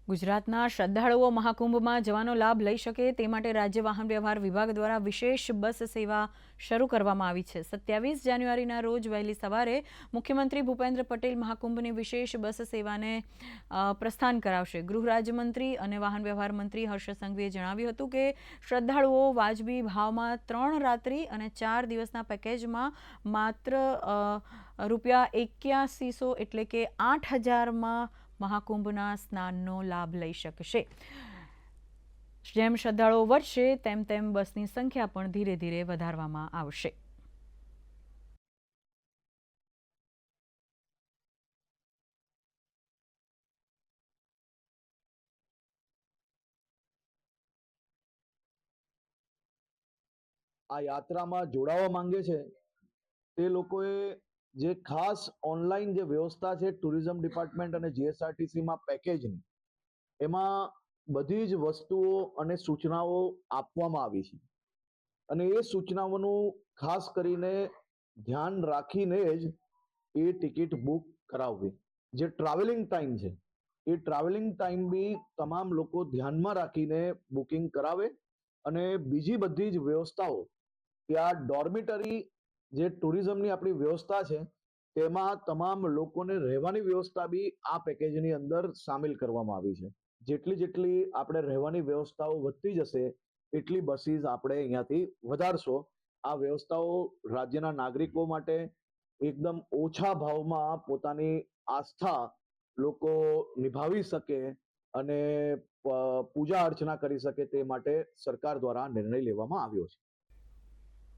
ગુજરાતના શ્રદ્ધાળુઓ મહાકુંભમાં જવાનો લાભ લઈ શકે તે માટે રાજ્ય વાહન વ્યવહાર વિભાગ દ્વારા વિશેષ બસ સેવા શરૂ કરવામાં આવી છે। 27 જાન્યુઆરીના રોજ વહેલી સવારે મુખ્યમંત્રી ભૂપેન્દ્ર પટેલ મહાકુંભની વિશેષ બસ સેવાને પ્રસ્થાન કરાવશે। ગૃહ રાજ્યમંત્રી અને વાહન વ્યવહાર મંત્રી હર્ષ સંઘવીએ જણાવ્યું હતું કે શ્રદ્ધાળુઓ વાજબી ભાવમાં 3 રાત્રિ અને 4 દિવસના પેકેજમાં માત્ર ₹8100 એટલે કે 8000માં મહાકુંભના સ્નાનનો લાભ લઈ શકશે। જેમ શ્રદ્ધાળુઓ વધશે તેમ તેમ બસની સંખ્યા પણ ધીરે ધીરે વધારવામાં આવશે। આ યાત્રામાં જોડાવા માંગે છે તે લોકોએ જે ખાસ ઓનલાઈન જે વ્યવસ્થા છે ટુરિઝમ ડિપાર્ટમેન્ટ અને જીએસઆરટીસીમાં પેકેજની, એમાં બધી જ વસ્તુઓ અને સૂચનાઓ આપવામાં આવી છે અને એ સૂચનાઓનું ખાસ કરીને ધ્યાન રાખીને જ એ ટિકિટ બુક કરાવવી। જે ટ્રાવેલિંગ ટાઈમ છે એ ટ્રાવેલિંગ ટાઈમ બી તમામ લોકો ધ્યાનમાં રાખીને બુકિંગ કરાવે અને બીજી બધી જ વ્યવસ્થાઓ ત્યાં ડોર્મિટરી જે ટુરિઝમની આપણી વ્યવસ્થા છે તેમાં તમામ લોકોને રહેવાની વ્યવસ્થા બી આ પેકેજની અંદર સામેલ કરવામાં આવી છે। જેટલી આપણે રહેવાની વ્યવસ્થાઓ વધતી જશે એટલી બસીસ આપણે અહીંયાથી વધારશો। આ વ્યવસ્થાઓ રાજ્યના નાગરિકો માટે એકદમ ઓછા ભાવમાં પોતાની આસ્થા લોકો નિભાવી શકે અને પૂજા અર્ચના કરી શકે તે માટે સરકાર દ્વારા નિર્ણય લેવામાં આવ્યો છે।